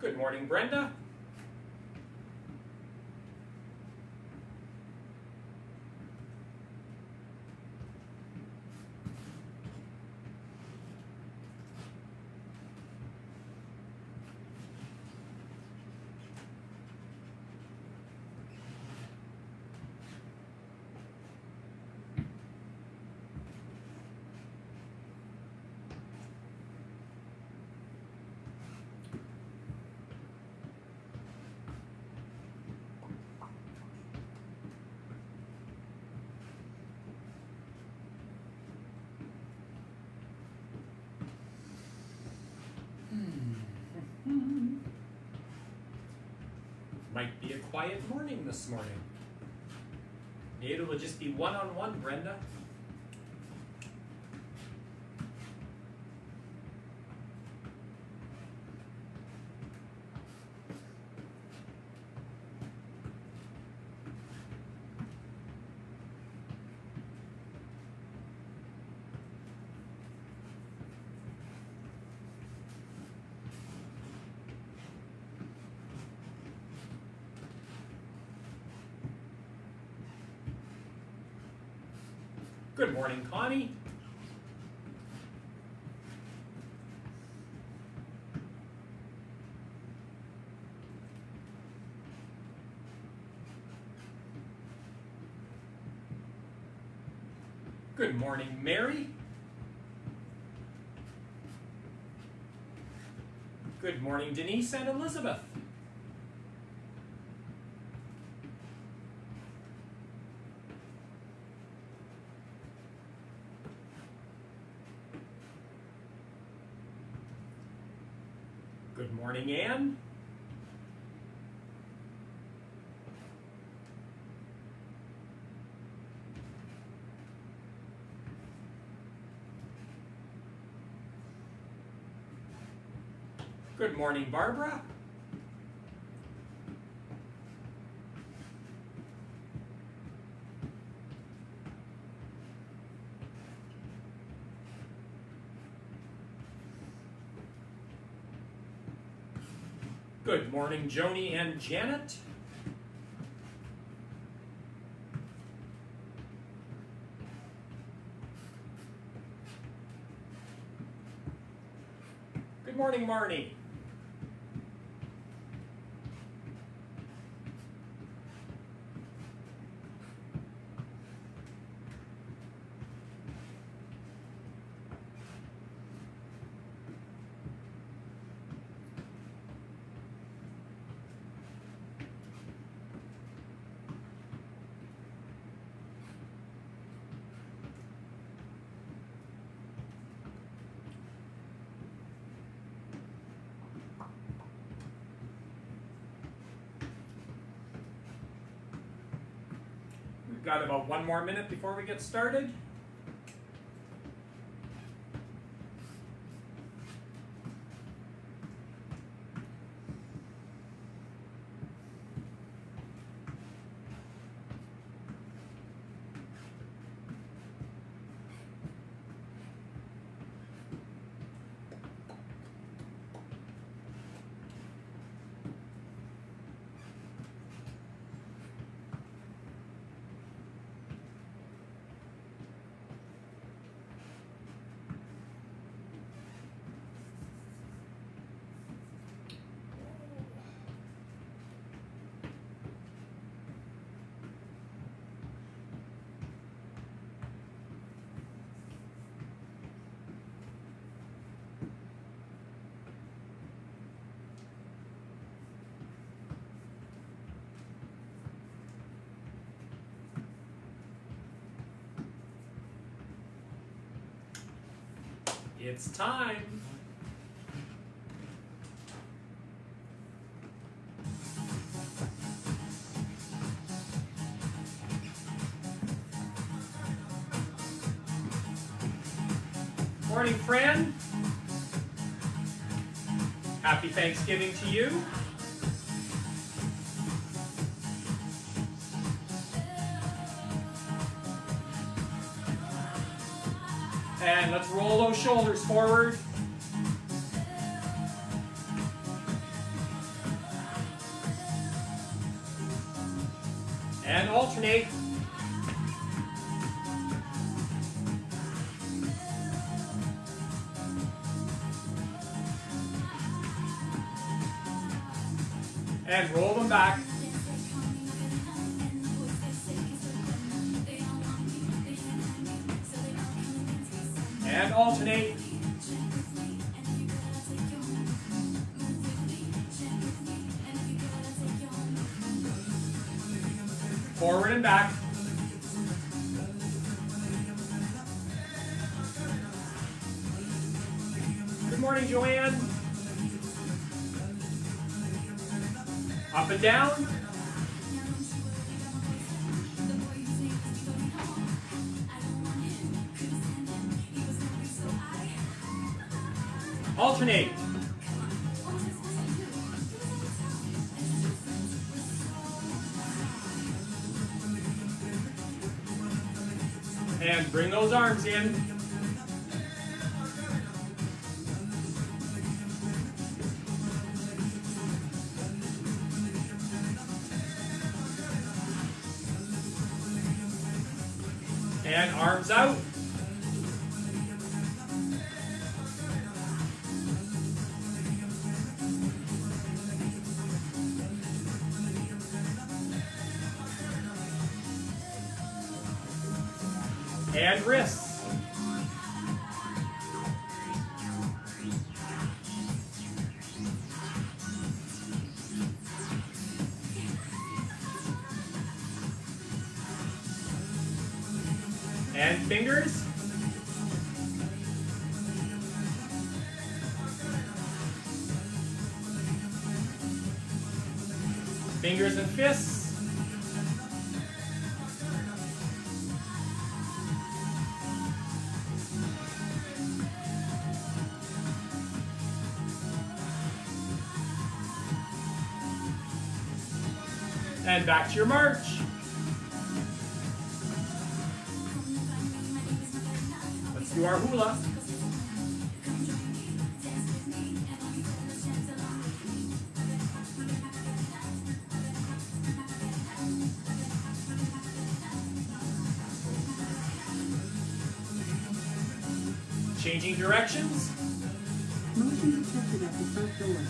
Good morning, Brenda. Might be a quiet morning this morning. Maybe it'll just be one-on-one, Brenda. Good morning, Connie. Good morning, Mary. Good morning, Denise and Elizabeth. Good morning, Anne. Good morning, Barbara. Good morning, Joni and Janet. Good morning, Marnie. We've got about 1 more minute before we get started. It's time. Morning, friend. Happy Thanksgiving to you. And let's roll those shoulders forward. And alternate. And roll them back. And alternate. Forward and back. Good morning, Joanne. Up and down. Alternate. And bring those arms in. And arms out. And wrists. And fingers. Fingers and fists. And back to your march. Let's do our hula. Changing directions. Motion detected at the front door.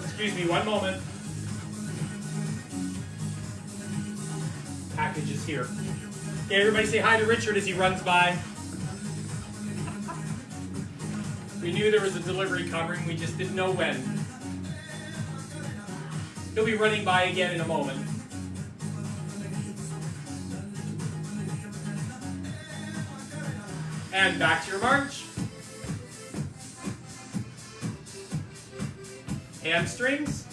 Excuse me, one moment. Package is here. Okay, everybody say hi to Richard as he runs by. We knew there was a delivery coming, we just didn't know when. He'll be running by again in a moment. And back to your march. Hamstrings.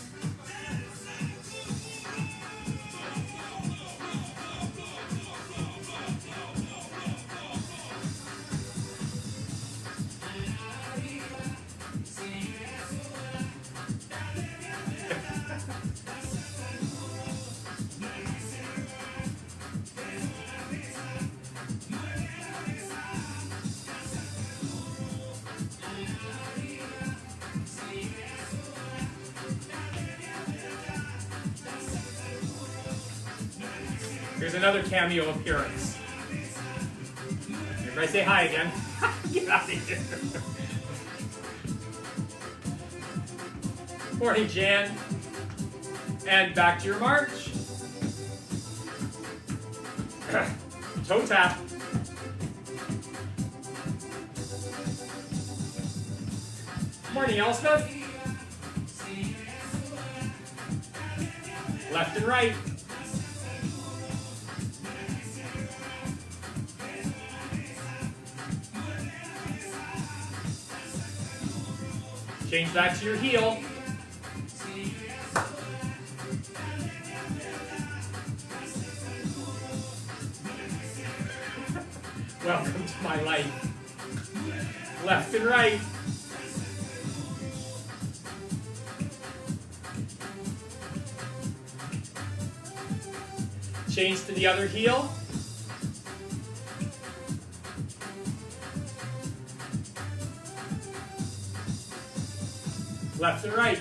Here's another cameo appearance. Everybody say hi again. Get out of here. Morning, Jan. And back to your march. Toe tap. Morning, Elspeth. Left and right. Change that to your heel. Welcome to my life. Left and right. Change to the other heel. Left and right.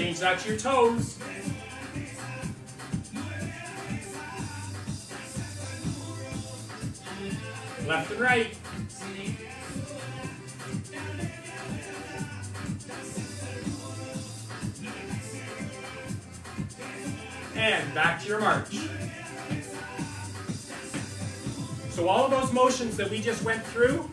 Change that to your toes. Left and right. And back to your march. So all of those motions that we just went through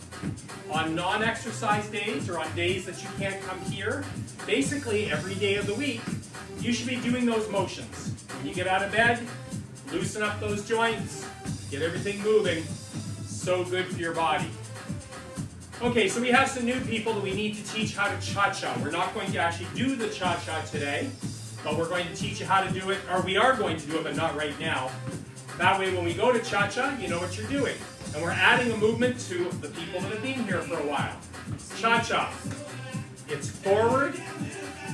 on non-exercise days or on days that you can't come here, basically every day of the week, you should be doing those motions. When you get out of bed, loosen up those joints, get everything moving. So good for your body. Okay, so we have some new people that we need to teach how to cha-cha. We're not going to actually do the cha-cha today, but we're going to teach you how to do it, or we are going to do it, but not right now. That way when we go to cha-cha, you know what you're doing. And we're adding a movement to the people that have been here for a while. Cha-cha. It's forward,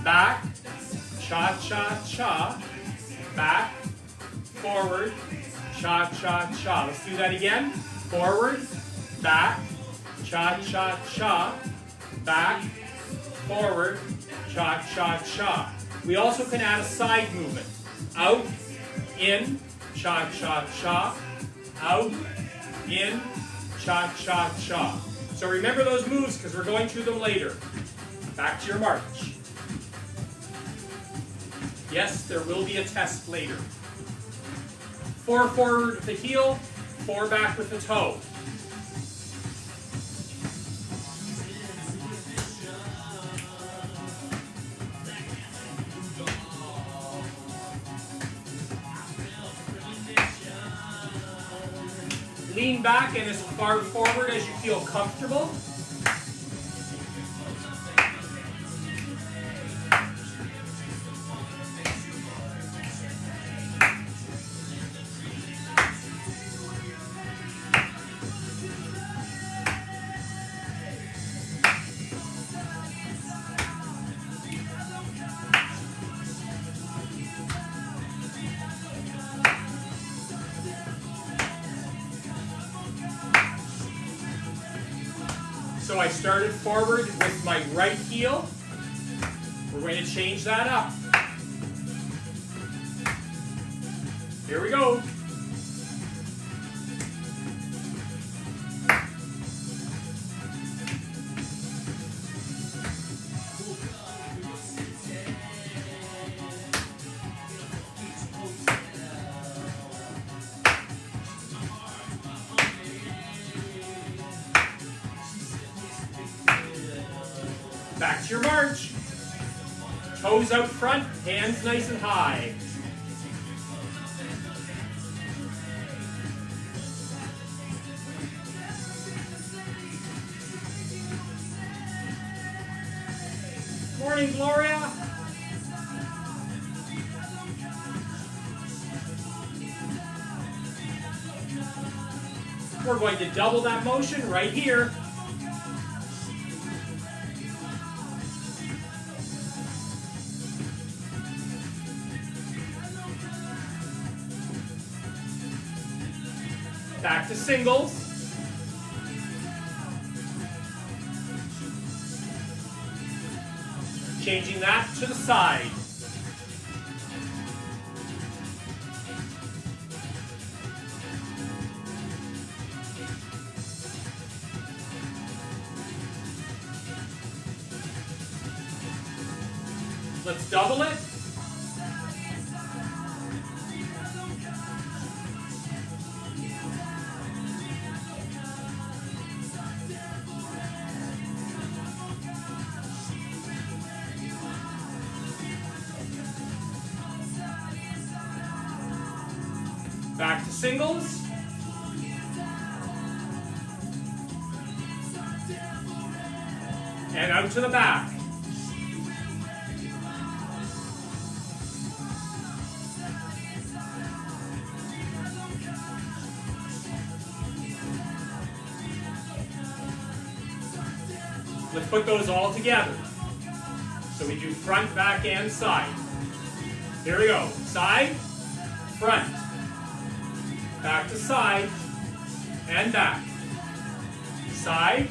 back, cha-cha-cha, back, forward, cha-cha-cha. Let's do that again. Forward, back, cha-cha-cha, back, forward, cha-cha-cha. We also can add a side movement. Out, in, cha-cha-cha, out, in, cha-cha-cha. So remember those moves because we're going through them later. Back to your march. Yes, there will be a test later. 4 forward with the heel, 4 back with the toe. Lean back and as far forward as you feel comfortable. So I started forward with my right heel. We're going to change that up. Here we go. Back to your march. Toes out front, hands nice and high. Morning, Gloria. We're going to double that motion right here. Back to singles. Changing that to the side. Let's double it. Back to singles. And out to the back. Let's put those all together. So we do front, back, and side. Here we go. Side, front. Back to side, and back. Side.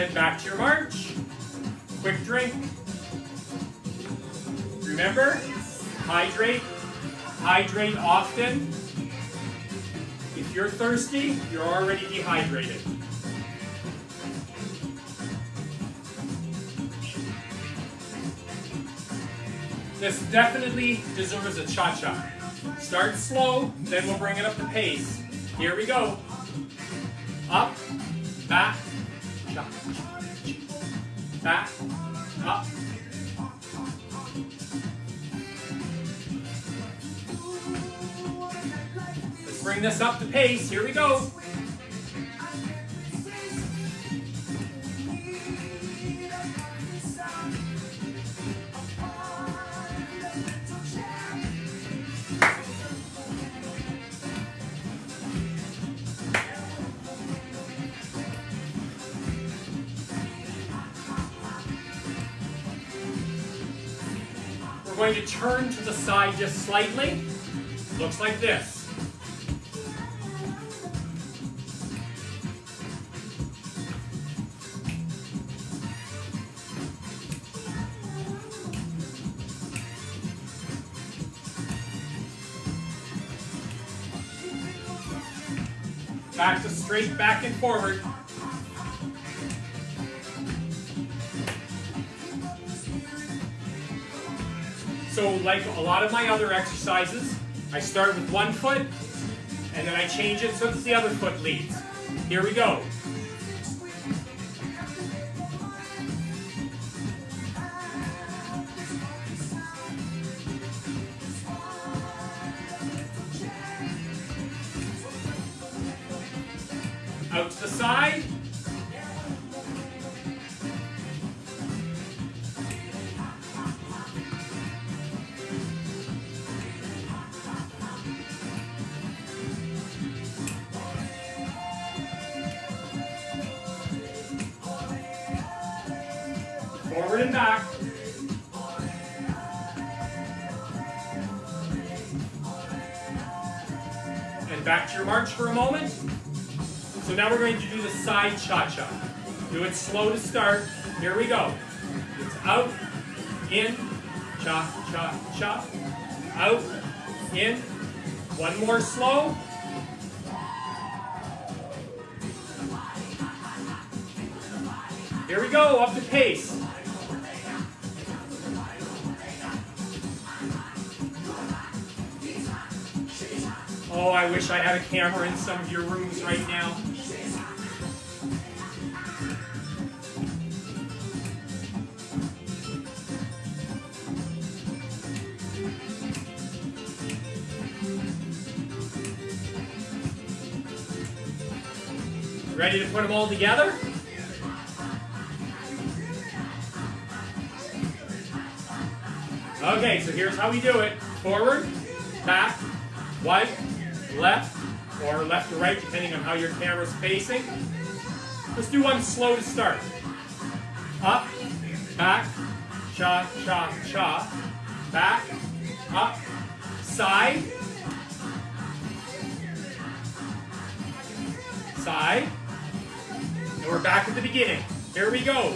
and back to your march. Quick drink. Remember, hydrate. Hydrate often. If you're thirsty, you're already dehydrated. This definitely deserves a cha-cha. Start slow, then we'll bring it up to pace. Here we go. Up, back, cha, back, up. Let's bring this up to pace. Here we go. We're going to turn to the side just slightly. Looks like this. Back to straight, back and forward. So like a lot of my other exercises, I start with one foot, and then I change it so that the other foot leads. Here we go. Out to the side. Forward and back. And back to your march for a moment. So now we're going to do the side cha-cha. Do it slow to start. Here we go. It's out, in, cha-cha-cha. Out, in. One more slow. Here we go, up to pace. Oh, I wish I had a camera in some of your rooms right now. Ready to put them all together? Okay, so here's how we do it. Forward, back, right, left, or left to right, depending on how your camera's facing. Let's do one slow to start. Up, back, cha, cha, cha. Back, up, side, side. And we're back at the beginning. Here we go.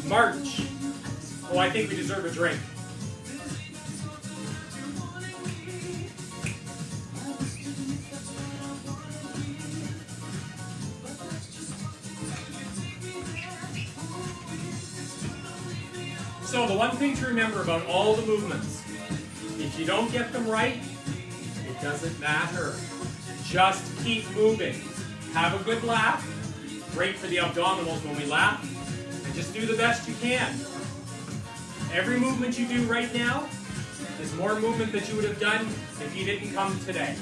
March. Oh, I think we deserve a drink. So the one thing to remember about all the movements, if you don't get them right, it doesn't matter. Just keep moving. Have a good laugh. Great for the abdominals when we laugh. And just do the best you can. Every movement you do right now is more movement that you would have done if you didn't come today.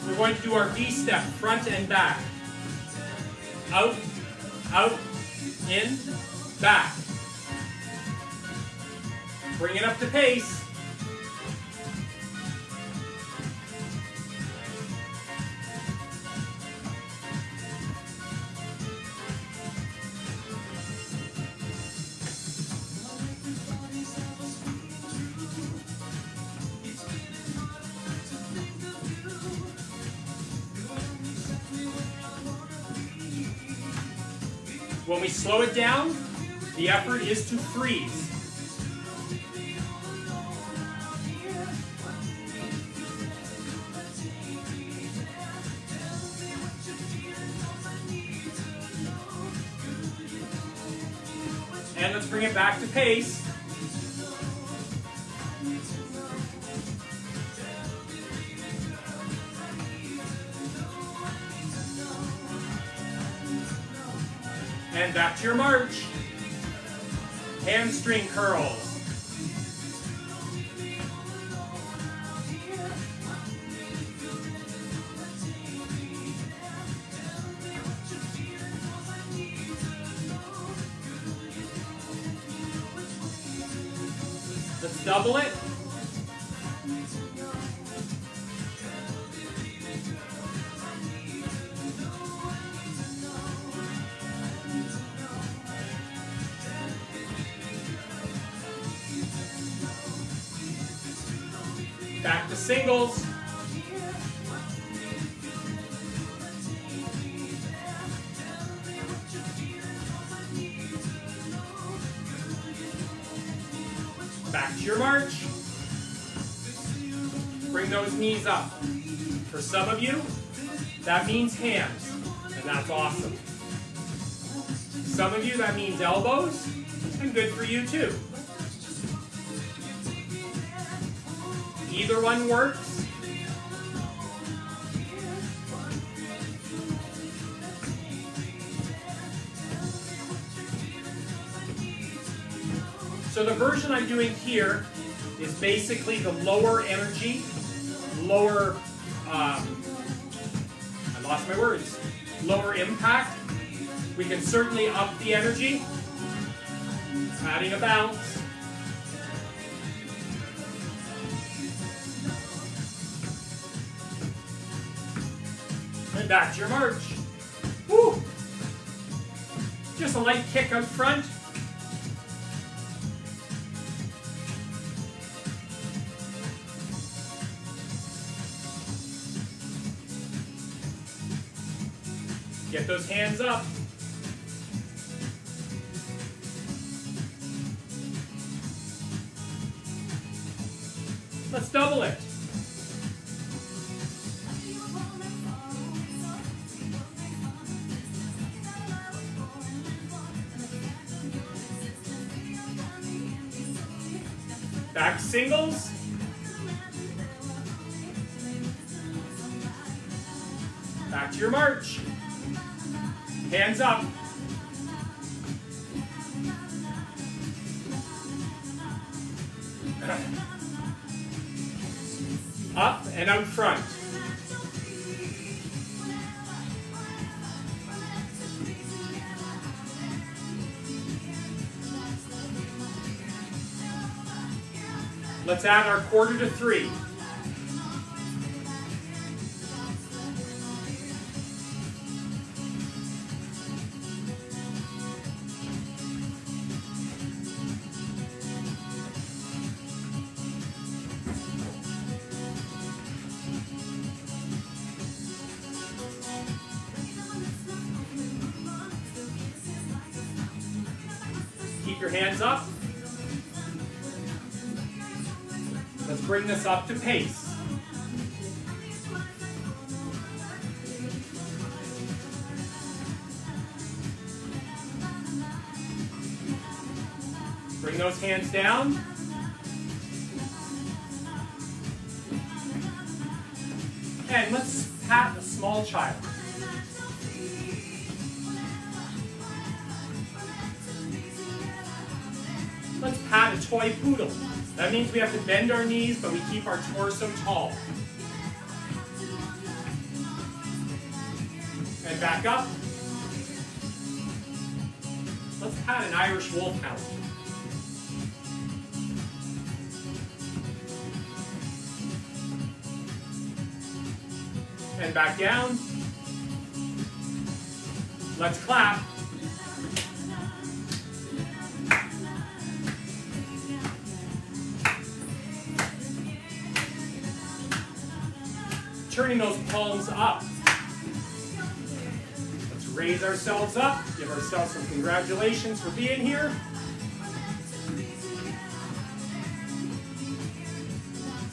We're going to do our V-step, front and back. Out, Out, in, back. Bring it up to pace. When we slow it down, the effort is to freeze. And let's bring it back to pace. And back to your march. Hamstring curls. Let's double it. Back to singles. Back to your march. Bring those knees up. For some of you, that means hams, and that's awesome. Some of you, that means elbows, and good for you too. Either one works. So the version I'm doing here is basically the lower energy, lower, I lost my words, lower impact. We can certainly up the energy, adding a bounce. And back to your march. Woo! Just a light kick out front. Get those hands up. Let's double it. Back singles. Back to your march. Hands up. Up and out front. Let's add our quarter to three. Keep your hands up. Let's bring this up to pace. Bring those hands down. And let's pat a small child. Let's pat a toy poodle. That means we have to bend our knees, but we keep our torso tall. And back up. kind of an Irish wolfhound. And back down. Let's clap. Turning those palms up. Let's raise ourselves up, give ourselves some congratulations for being here.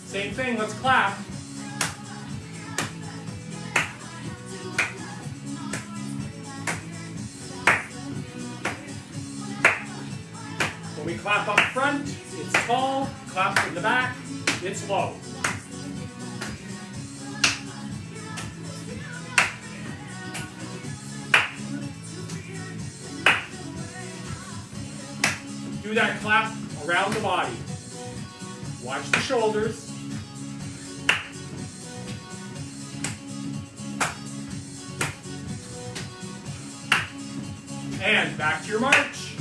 Same thing, let's clap. When we clap up front, it's tall. Clap from the back, it's low. Do that clap around the body. Watch the shoulders. And back to your march.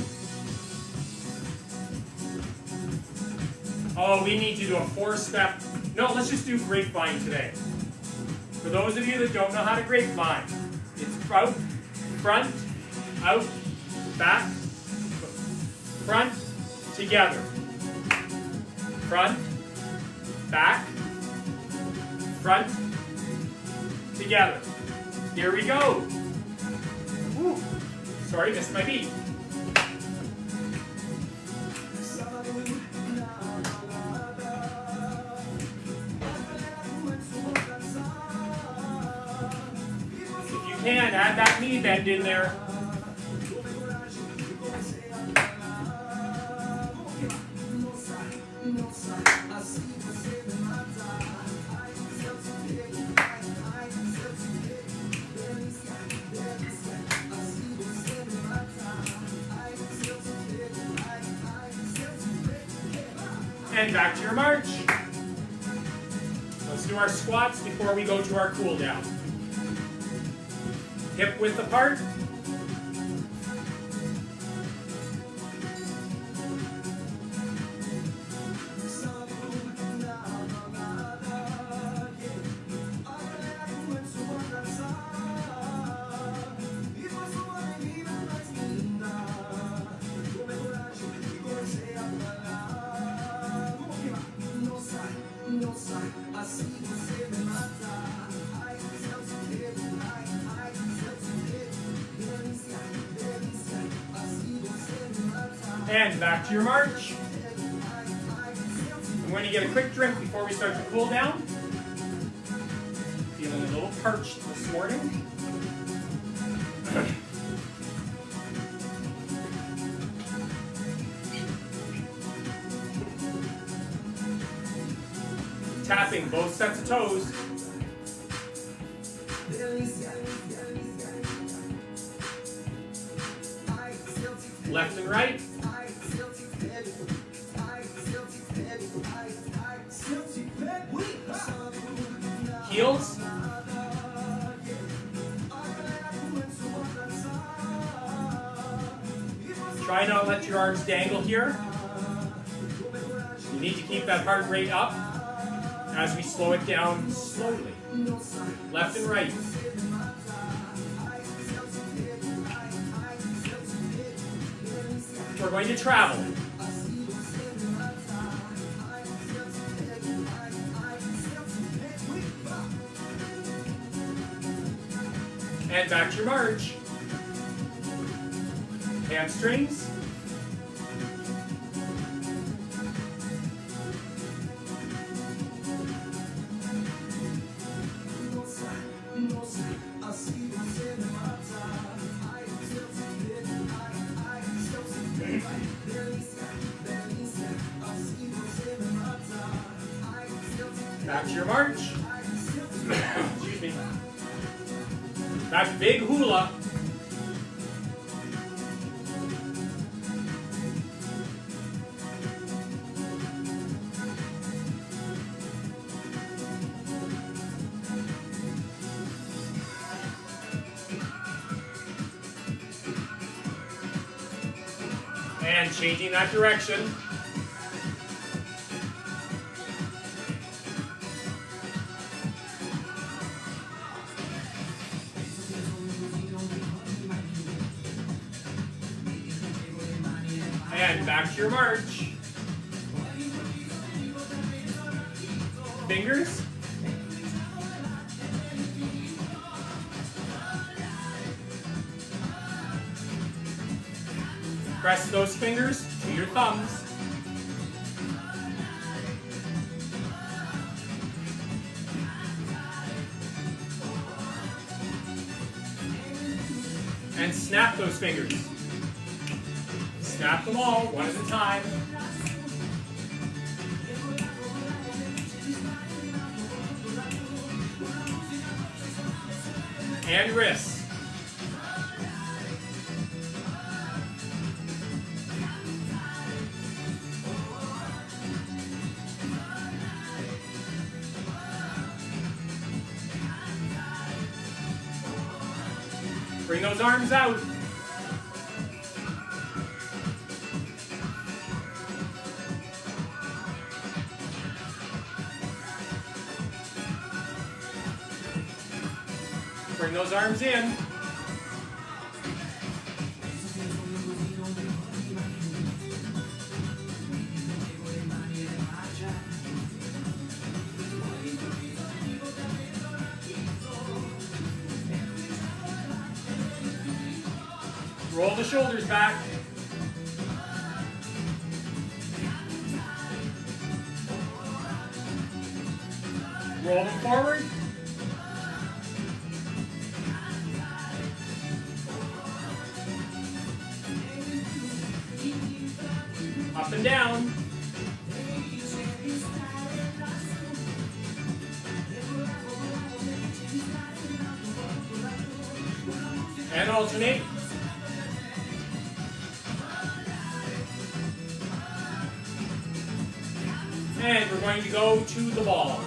Oh, we need to do a 4-step. No, let's just do grapevine today. For those of you that don't know how to grapevine, it's out, front, out, back, front, together. Front, back, front, together. Here we go. Woo. Sorry, missed my beat. If you can, add that knee bend in there. And back to your march. Let's do our squats before we go to our cool down. Hip width apart. And back to your march. I'm going to get a quick drink before we start to cool down. Feeling a little parched this morning. Tapping both sets of toes. Left and right. Heels. Try not to let your arms dangle here. You need to keep that heart rate up as we slow it down slowly. Left and right. We're going to travel. And back to your march. Hamstrings. Back to your march. Excuse me. That big hula. And changing that direction. And back to your march. Fingers. Press those fingers to your thumbs. And snap those fingers. Snap them all, one at a time. And wrists. Bring those arms out. Bring those arms in. Roll the shoulders back. Roll them forward. Up and down. And alternate. And we're going to go to the ball.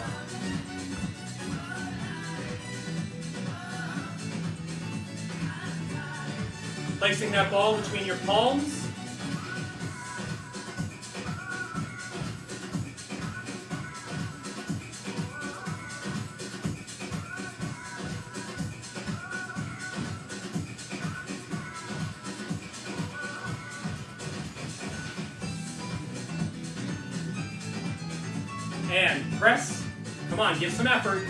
Placing that ball between your palms. And press. Come on, give some effort.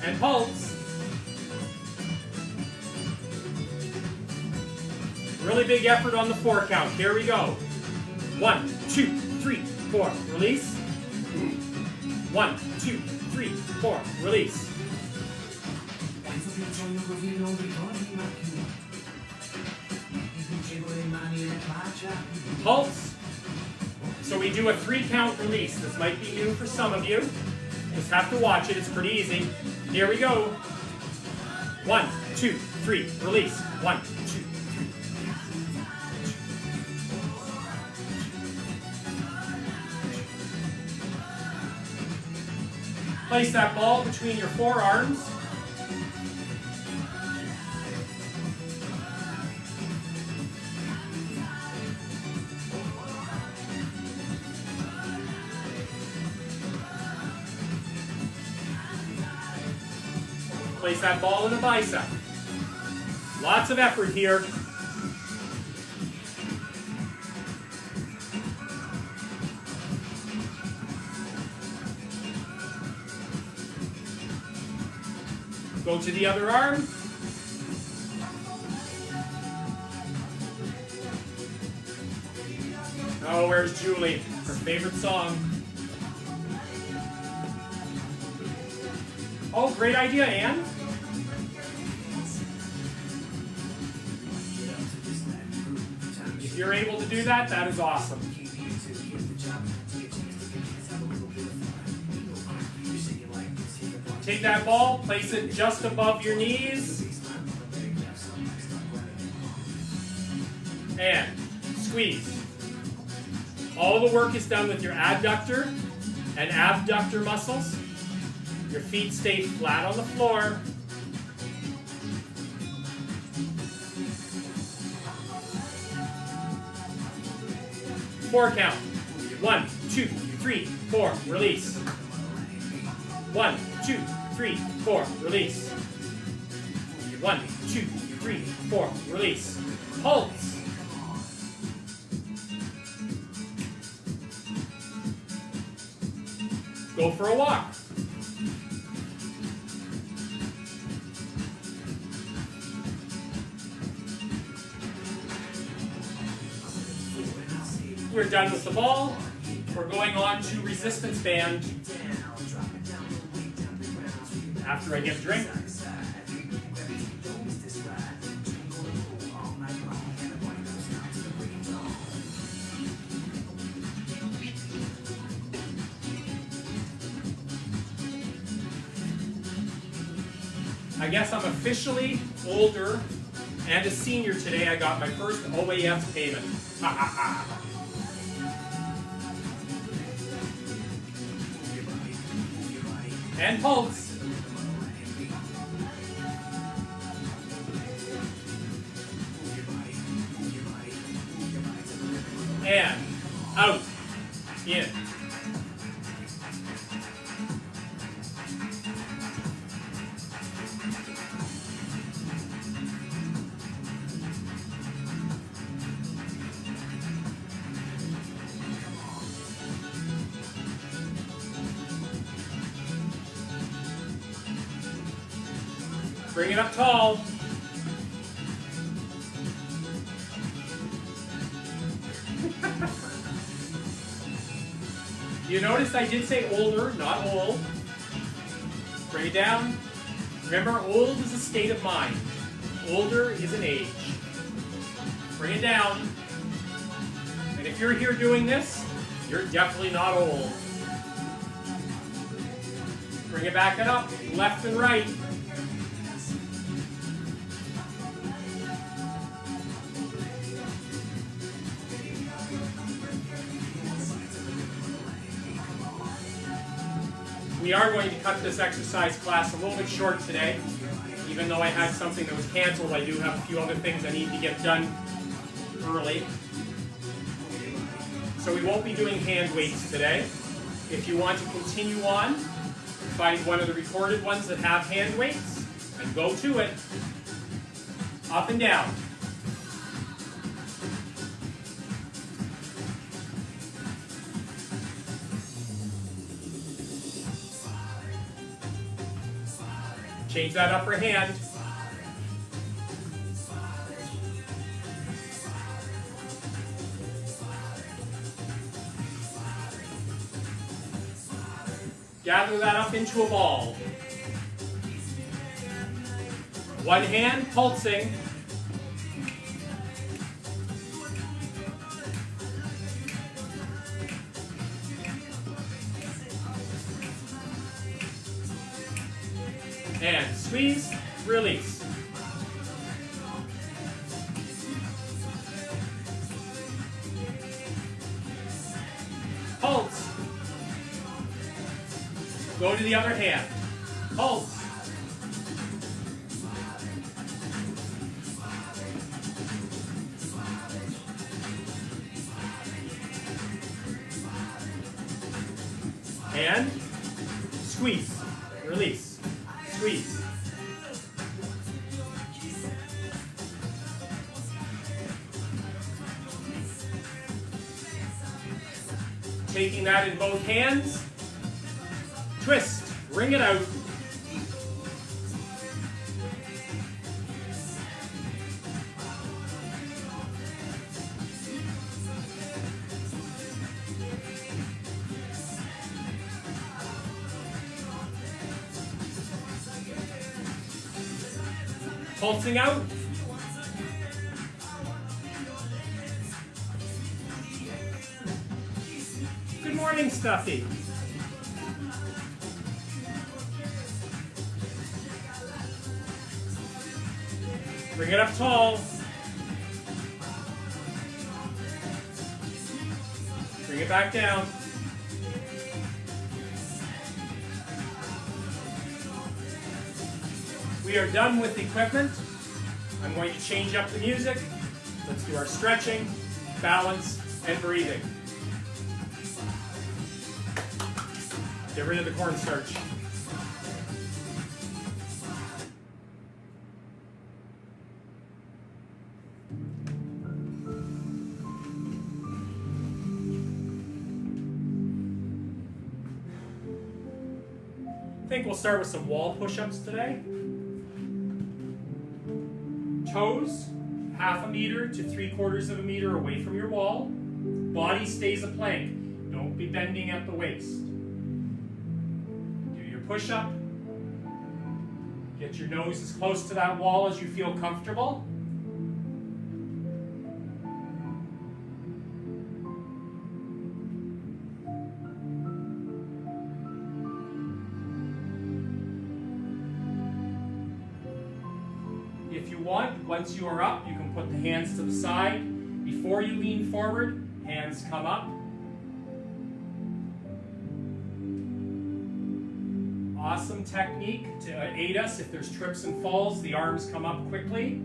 And pulse. Really big effort on the 4 count. Here we go. 1, 2, 3, 4. Release. 1, 2, 3, 4. Release. Pulse. So we do a 3 count release. This might be new for some of you. Just have to watch it. It's pretty easy. Here we go. 1, 2, 3. Release. 1, 2, 3. Place that ball between your forearms. Place that ball in the bicep. Lots of effort here. Go to the other arm. Oh, where's Julie? Her favorite song. Oh, great idea, Anne. If you're able to do that, that is awesome. Take that ball, place it just above your knees. And squeeze. All the work is done with your adductor and abductor muscles. Your feet stay flat on the floor. Four count. 1, 2, 3, 4. Release. 1, 2, 3, 4. Release. 1, 2, 3, 4. Release. Pulse. Go for a walk. We're done with the ball. We're going on to resistance band after I get a drink. I guess I'm officially older and a senior today. I got my first OAS payment. Ha ha ha. And pulse. And out. In. Bring it up tall. You notice I did say older, not old. Bring it down. Remember, old is a state of mind. Older is an age. Bring it down. And if you're here doing this, you're definitely not old. Bring it back up, left and right. We are going to cut this exercise class a little bit short today. Even though I had something that was canceled, I do have a few other things I need to get done early. So we won't be doing hand weights today. If you want to continue on, find one of the recorded ones that have hand weights and go to it. Up and down. Change that upper hand. Gather that up into a ball. One hand pulsing. And squeeze, release. Pulse. Go to the other hand. Pulse. And squeeze, release. Squeeze. Taking that in both hands, twist, wring it out. Pulsing out. Good morning, Stuffy. Bring it up tall. Bring it back down. We are done with equipment. I'm going to change up the music. Let's do our stretching, balance, and breathing. Get rid of the cornstarch. I think we'll start with some wall push-ups today. Toes, 1/2 meter to 3/4 of a meter away from your wall. Body stays a plank. Don't be bending at the waist. Do your push-up. Get your nose as close to that wall as you feel comfortable. If you want, once you are up, you can put the hands to the side. Before you lean forward, hands come up. Awesome technique to aid us if there's trips and falls. The arms come up quickly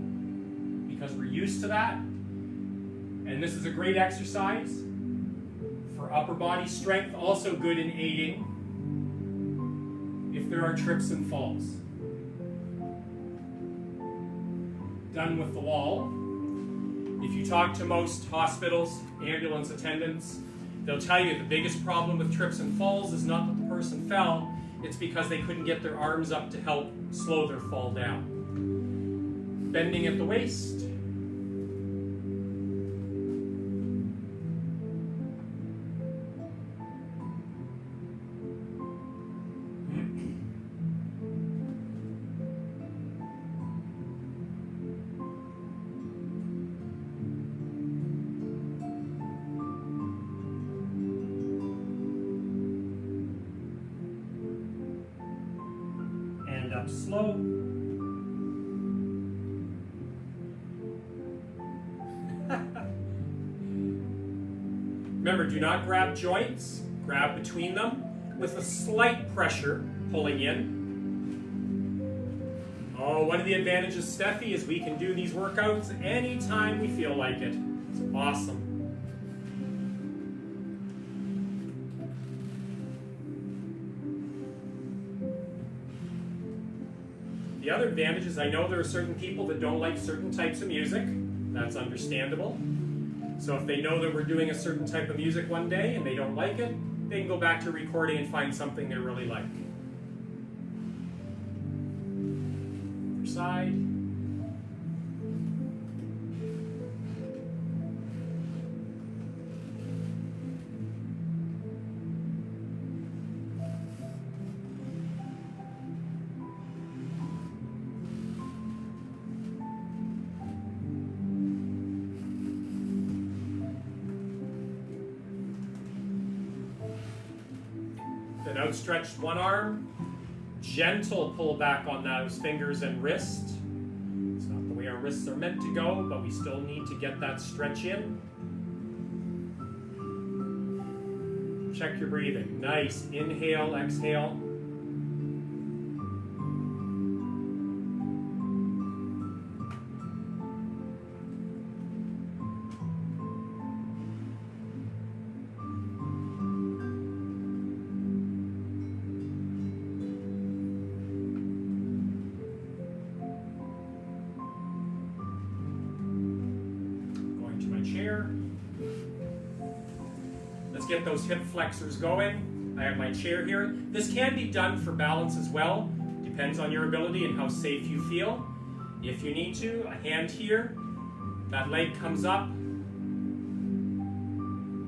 because we're used to that. And this is a great exercise for upper body strength, also good in aiding if there are trips and falls. Done with the wall. If you talk to most hospitals, ambulance attendants, they'll tell you the biggest problem with trips and falls is not that the person fell, it's because they couldn't get their arms up to help slow their fall down. Bending at the waist. Up slow. Remember, do not grab joints. Grab between them with a slight pressure pulling in. Oh, one of the advantages, Steffi, is we can do these workouts anytime we feel like it. It's awesome. The other advantage is I know there are certain people that don't like certain types of music. That's understandable. So if they know that we're doing a certain type of music one day and they don't like it, they can go back to recording and find something they really like. Other side. Then outstretched one arm, gentle pull back on those fingers and wrist. It's not the way our wrists are meant to go, but we still need to get that stretch in. Check your breathing. Nice. Inhale, exhale. Chair. Let's get those hip flexors going. I have my chair here. This can be done for balance as well. Depends on your ability and how safe you feel. If you need to, a hand here. That leg comes up.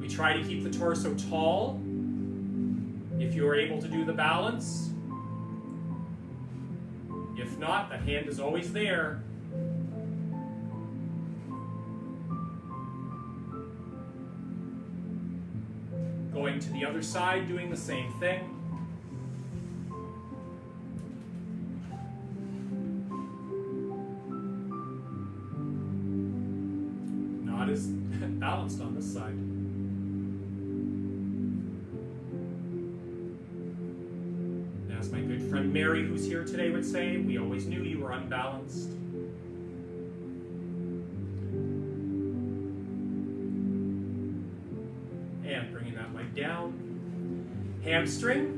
We try to keep the torso tall. If you are able to do the balance. If not, the hand is always there. Going to the other side, doing the same thing. Not as balanced on this side. As my good friend Mary, who's here today, would say, we always knew you were unbalanced. And bringing that leg down. Hamstring.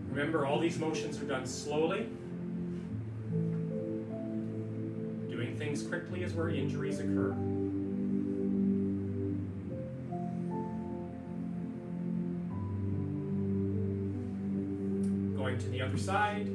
Remember, all these motions are done slowly. Doing things quickly is where injuries occur. Going to the other side.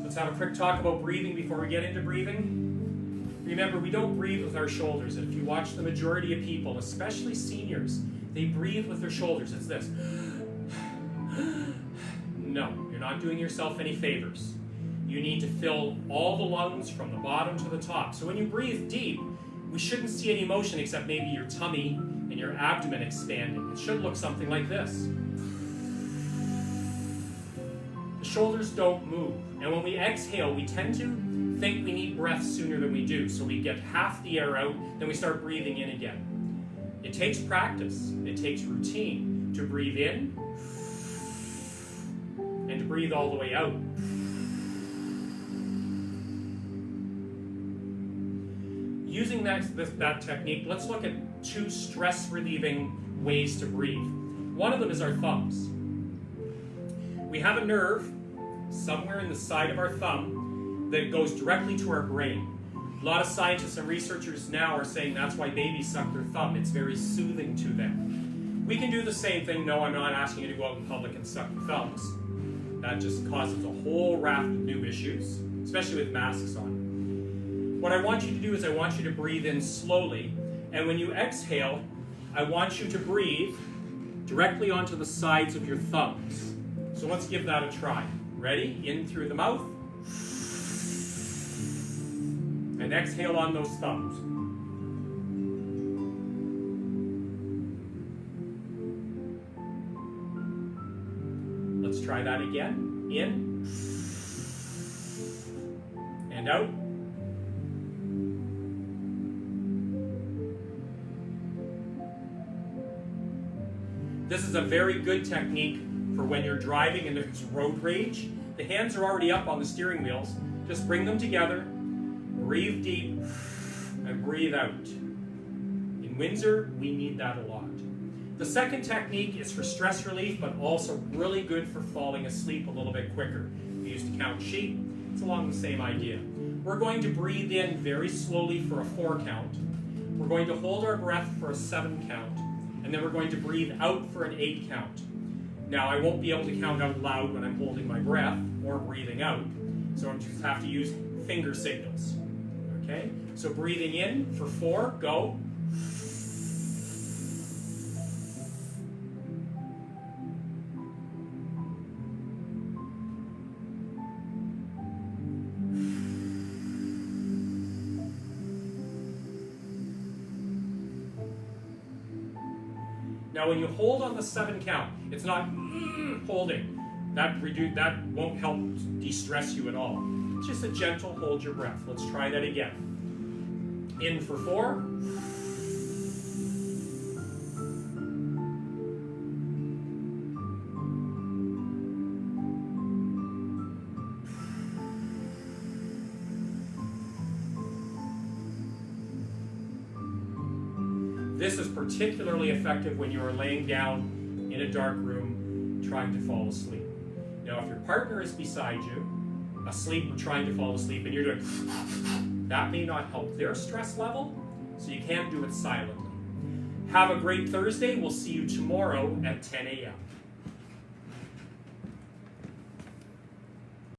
Let's have a quick talk about breathing before we get into breathing. Remember, we don't breathe with our shoulders. And if you watch the majority of people, especially seniors, they breathe with their shoulders. It's this. No, you're not doing yourself any favors. You need to fill all the lungs from the bottom to the top. So when you breathe deep, we shouldn't see any motion except maybe your tummy and your abdomen expanding. It should look something like this. The shoulders don't move. And when we exhale, we tend to think we need breath sooner than we do. So we get half the air out, then we start breathing in again. It takes practice. It takes routine to breathe in and to breathe all the way out. Using that technique, let's look at two stress-relieving ways to breathe. One of them is our thumbs. We have a nerve somewhere in the side of our thumb that goes directly to our brain. A lot of scientists and researchers now are saying that's why babies suck their thumb. It's very soothing to them. We can do the same thing. No, I'm not asking you to go out in public and suck your thumbs. That just causes a whole raft of new issues, especially with masks on. What I want you to do is I want you to breathe in slowly, and when you exhale, I want you to breathe directly onto the sides of your thumbs. So let's give that a try. Ready? In through the mouth. And exhale on those thumbs. Let's try that again. In. And out. This is a very good technique for when you're driving and there's road rage. The hands are already up on the steering wheels. Just bring them together, breathe deep, and breathe out. In Windsor, we need that a lot. The second technique is for stress relief, but also really good for falling asleep a little bit quicker. We used to count sheep. It's along the same idea. We're going to breathe in very slowly for a 4 count. We're going to hold our breath for a 7 count. And then we're going to breathe out for an 8 count. Now, I won't be able to count out loud when I'm holding my breath or breathing out. So I just have to use finger signals. Okay? So breathing in for 4, go. Now, when you hold on the 7 count, it's not holding. That won't help de-stress you at all. It's just a gentle hold your breath. Let's try that again. In for 4. This is particularly effective when you are laying down in a dark room trying to fall asleep. Now, if your partner is beside you, asleep or trying to fall asleep, and you're doing, that may not help their stress level. So you can't do it silently. Have a great Thursday. We'll see you tomorrow at 10 a.m.